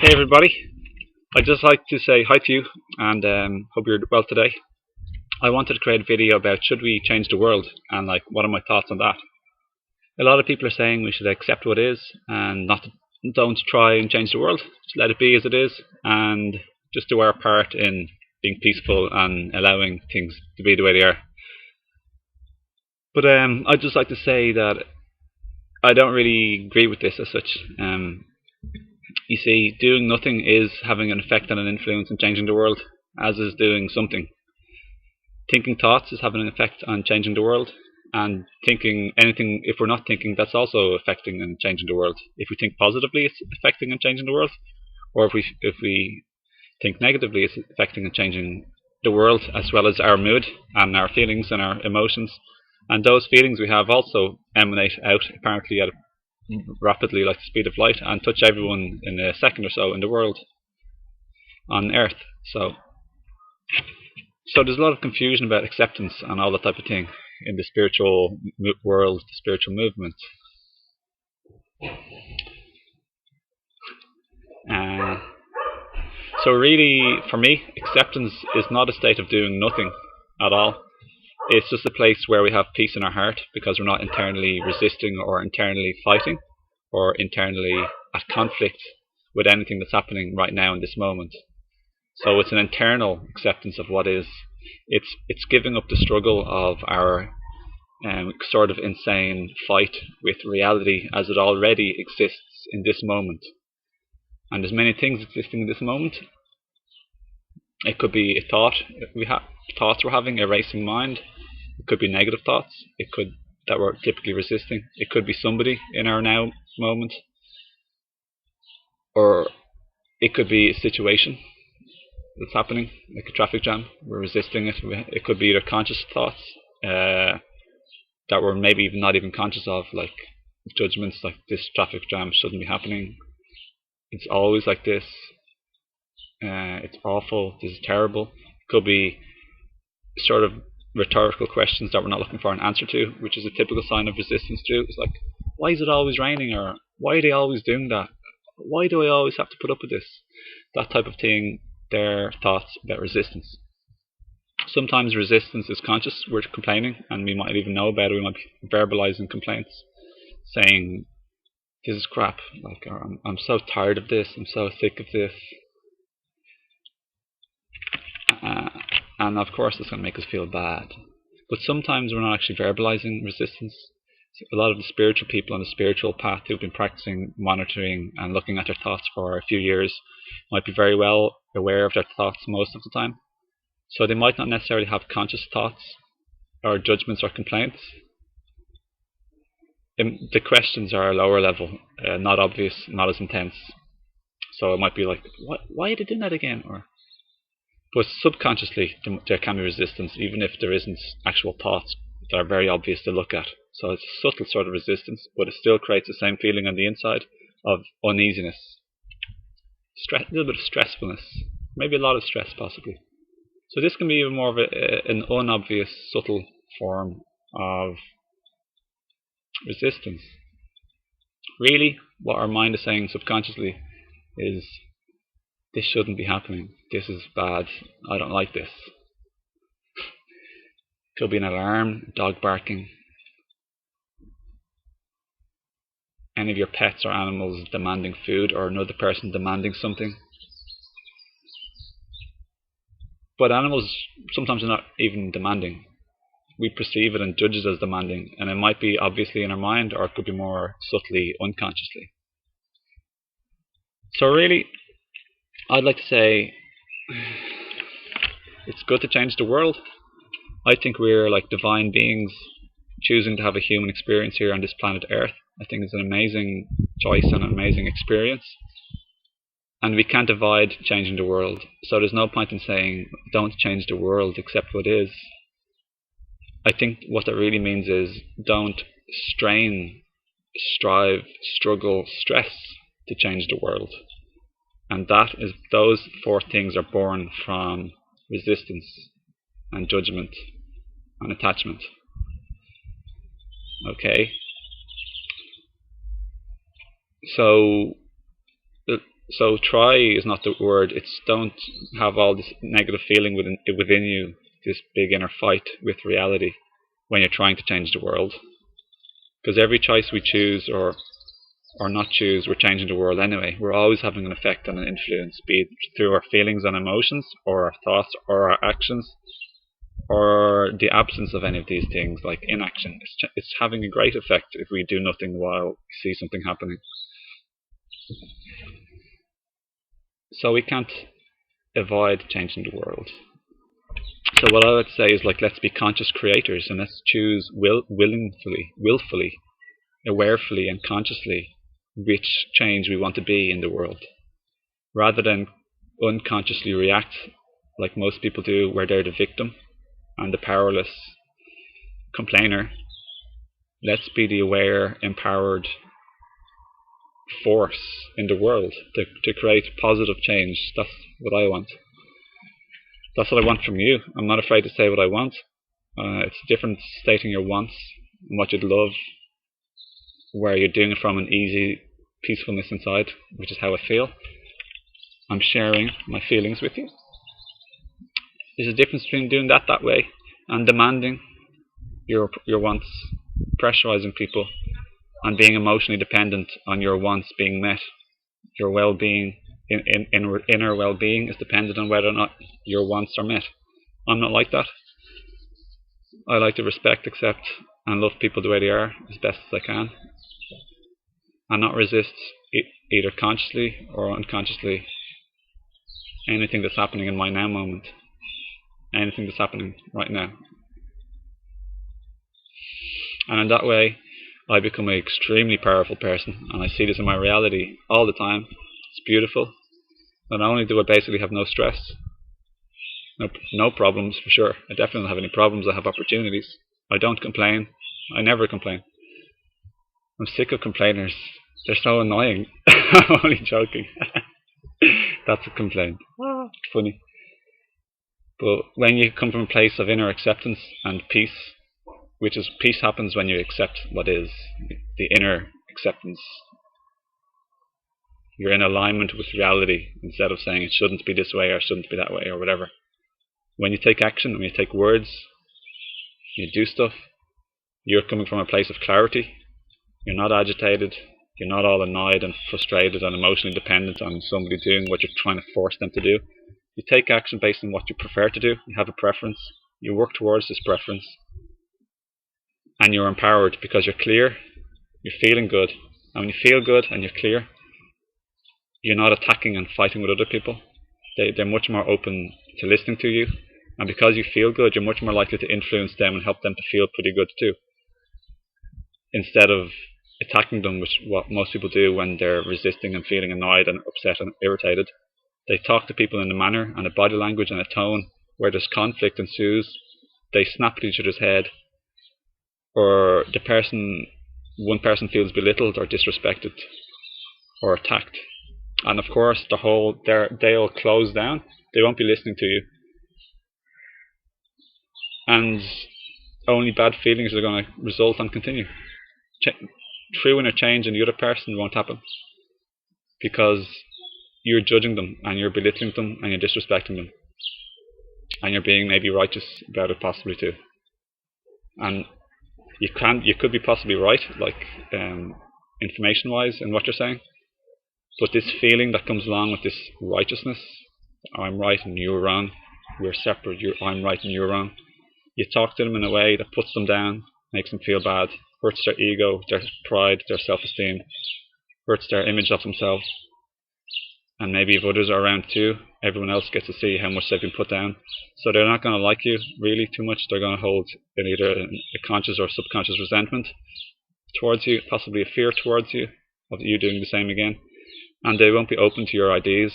Hey everybody, I'd just like to say hi to you and hope you're well today. I wanted to create a video about should we change the world and what are my thoughts on that. A lot of people are saying we should accept what is and don't try and change the world. Just let it be as it is and just do our part in being peaceful and allowing things to be the way they are. But I'd just like to say that I don't really agree with this as such. You see, doing nothing is having an effect and an influence in changing the world, as is doing something. Thinking thoughts is having an effect on changing the world, and thinking anything, if we're not thinking, that's also affecting and changing the world. If we think positively, it's affecting and changing the world, or if we think negatively, it's affecting and changing the world, as well as our mood and our feelings and our emotions. And those feelings we have also emanate out apparently at rapidly like the speed of light and touch everyone in a second or so in the world on Earth. So there's a lot of confusion about acceptance and all that type of thing in the spiritual world, the spiritual movement. So really, for me, acceptance is not a state of doing nothing at all. It's just a place where we have peace in our heart because we're not internally resisting or internally fighting or internally at conflict with anything that's happening right now in this moment. So it's an internal acceptance of what is. It's giving up the struggle of our sort of insane fight with reality as it already exists in this moment. And there's many things existing in this moment. It could be a thought thoughts we're having, a racing mind. It could be negative thoughts. It could that we're typically resisting. It could be somebody in our now moment, or it could be a situation that's happening, like a traffic jam. We're resisting it. It could be either conscious thoughts that we're maybe even not even conscious of, like judgments, like this traffic jam shouldn't be happening. It's always like this. It's awful. This is terrible. It could be sort of rhetorical questions that we're not looking for an answer to, which is a typical sign of resistance too. It's like, why is it always raining, or why are they always doing that? Why do I always have to put up with this? That type of thing. They're thoughts about resistance. Sometimes resistance is conscious. We're complaining and we might even know about it. We might be verbalizing complaints, saying this is crap, like, or, I'm so tired of this, I'm so sick of this. And of course it's going to make us feel bad. But sometimes we're not actually verbalizing resistance. A lot of the spiritual people on the spiritual path who've been practicing monitoring and looking at their thoughts for a few years might be very well aware of their thoughts most of the time. So they might not necessarily have conscious thoughts or judgments or complaints. The questions are lower level, not obvious, not as intense. So it might be like, why are they doing that again? But subconsciously there can be resistance, even if there isn't actual thoughts that are very obvious to look at. So it's a subtle sort of resistance, but it still creates the same feeling on the inside of uneasiness, a little bit of stressfulness, maybe a lot of stress possibly. So this can be even more of an unobvious, subtle form of resistance. Really, what our mind is saying subconsciously is, this shouldn't be happening. This is bad. I don't like this. Could be an alarm, dog barking, any of your pets or animals demanding food, or another person demanding something. But animals sometimes are not even demanding. We perceive it and judge it as demanding, and it might be obviously in our mind, or it could be more subtly unconsciously. So really, I'd like to say it's good to change the world. I think we're like divine beings choosing to have a human experience here on this planet Earth. I think it's an amazing choice and an amazing experience. And we can't avoid changing the world. So there's no point in saying, don't change the world, accept what is. I think what that really means is, don't strain, strive, struggle, stress to change the world. And those four things are born from resistance and judgment and attachment. Okay? So So try is not the word. It's don't have all this negative feeling within you, this big inner fight with reality when you're trying to change the world. Because every choice we choose or not choose, we're changing the world anyway. We're always having an effect and an influence, be it through our feelings and emotions, or our thoughts, or our actions, or the absence of any of these things, like inaction. It's having a great effect if we do nothing while we see something happening. So we can't avoid changing the world. So what I would say is, like, let's be conscious creators, and let's choose willfully, awarefully and consciously which change we want to be in the world, rather than unconsciously react like most people do, where they're the victim and the powerless complainer. Let's be the aware, empowered force in the world to create positive change. That's what I want. That's what I want from you. I'm not afraid to say what I want. It's different stating your wants and what you'd love, where you're doing it from an easy peacefulness inside, which is how I feel. I'm sharing my feelings with you. There's a difference between doing that way and demanding your wants, pressurizing people, and being emotionally dependent on your wants being met. Your well-being, inner well-being, is dependent on whether or not your wants are met. I'm not like that. I like to respect, accept, and love people the way they are as best as I can, and not resist either consciously or unconsciously anything that's happening in my now moment, anything that's happening right now. And in that way, I become an extremely powerful person, and I see this in my reality all the time. It's beautiful. Not only do I basically have no stress, no problems for sure. I definitely don't have any problems. I have opportunities. I don't complain. I never complain. I'm sick of complainers. They're so annoying. I'm only joking. That's a complaint. Funny. But when you come from a place of inner acceptance and peace, which is, peace happens when you accept what is, the inner acceptance. You're in alignment with reality instead of saying it shouldn't be this way or shouldn't be that way or whatever. When you take action, when you take words, you do stuff, you're coming from a place of clarity. You're not agitated. You're not all annoyed and frustrated and emotionally dependent on somebody doing what you're trying to force them to do. You take action based on what you prefer to do. You have a preference. You work towards this preference. And you're empowered because you're clear. You're feeling good. And when you feel good and you're clear, you're not attacking and fighting with other people. They're much more open to listening to you. And because you feel good, you're much more likely to influence them and help them to feel pretty good too. Instead of attacking them, which what most people do when they're resisting and feeling annoyed and upset and irritated. They talk to people in a manner and a body language and a tone where there's conflict ensues. They snap at each other's head, or one person feels belittled or disrespected or attacked. And of course they'll close down. They won't be listening to you. And only bad feelings are going to result and continue. True inner change in the other person won't happen, because you're judging them and you're belittling them and you're disrespecting them, and you're being maybe righteous about it possibly too. And you could be possibly right, like information wise in what you're saying, but this feeling that comes along with this righteousness, I'm right and you're wrong, we're separate, I'm right and you're wrong, you talk to them in a way that puts them down, makes them feel bad, hurts their ego, their pride, their self-esteem, hurts their image of themselves. And maybe if others are around too, everyone else gets to see how much they've been put down. So they're not going to like you really too much. They're going to hold either a conscious or subconscious resentment towards you, possibly a fear towards you of you doing the same again. And they won't be open to your ideas.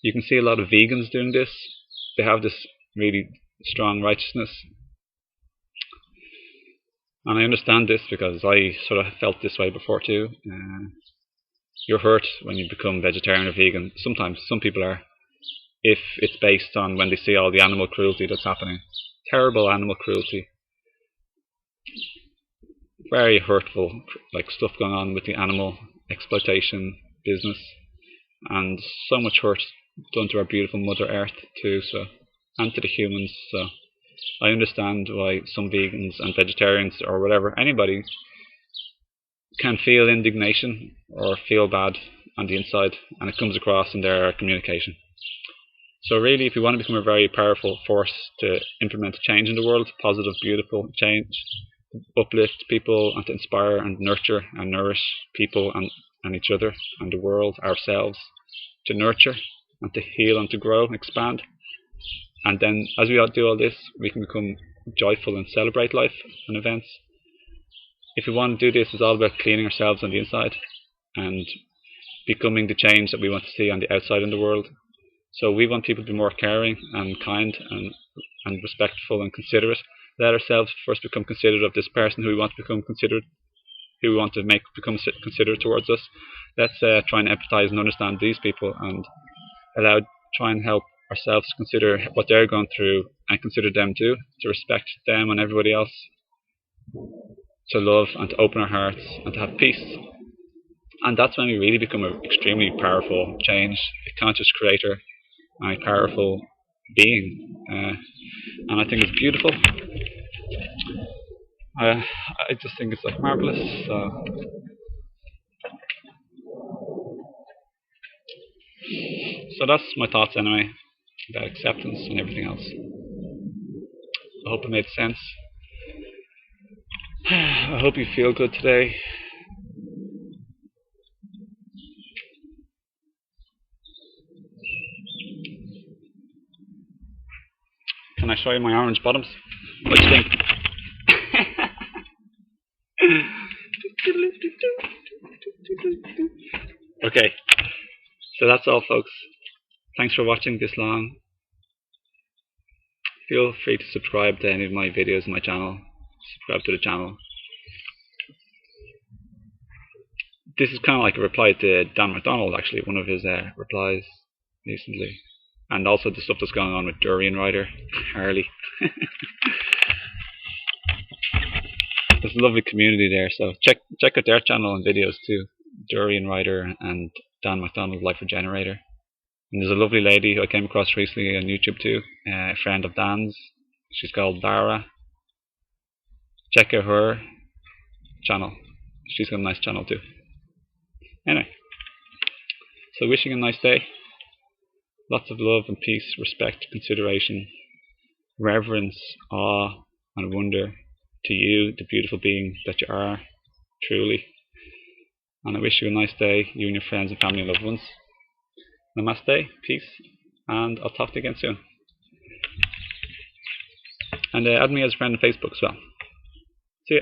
You can see a lot of vegans doing this. They have this really strong righteousness. And I understand this because I sort of felt this way before too. You're hurt when you become vegetarian or vegan. Sometimes, some people are, if it's based on when they see all the animal cruelty that's happening. Terrible animal cruelty. Very hurtful, like stuff going on with the animal exploitation business. and so much hurt done to our beautiful Mother Earth too, so, and to the humans. So I understand why some vegans and vegetarians or whatever, anybody, can feel indignation or feel bad on the inside, and it comes across in their communication. So really, if you want to become a very powerful force to implement change in the world, positive, beautiful change, uplift people and to inspire and nurture and nourish people and each other and the world, ourselves, to nurture and to heal and to grow and expand. And then as we do all this, we can become joyful and celebrate life and events. If we want to do this, it's all about cleaning ourselves on the inside and becoming the change that we want to see on the outside in the world. So we want people to be more caring and kind and respectful and considerate. Let ourselves first become considerate of this person who we want to become considerate, who we want to make become considerate towards us. Let's try and empathize and understand these people and try and help ourselves consider what they're going through and consider them too, to respect them and everybody else, to love and to open our hearts and to have peace. And that's when we really become an extremely powerful change, a conscious creator, and a powerful being. And I think it's beautiful. I just think it's like marvelous. So that's my thoughts anyway, about acceptance and everything else. I hope it made sense. I hope you feel good today. Can I show you my orange bottoms? What do you think? Okay, so that's all, folks. Thanks for watching this long. Feel free to subscribe to any of my videos on my channel. Subscribe to the channel. This is kind of like a reply to Dan McDonald, actually, one of his replies recently. And also the stuff that's going on with Durian Rider, Harley. There's a lovely community there, so check out their channel and videos too. Durian Rider and Dan McDonald, Life Regenerator. And there's a lovely lady who I came across recently on YouTube too, a friend of Dan's. She's called Dara. Check out her channel. She's got a nice channel too. Anyway, so wishing a nice day. Lots of love and peace, respect, consideration, reverence, awe and wonder to you, the beautiful being that you are, truly. And I wish you a nice day, you and your friends and family and loved ones. Namaste, peace, and I'll talk to you again soon. And add me as a friend on Facebook as well. See ya.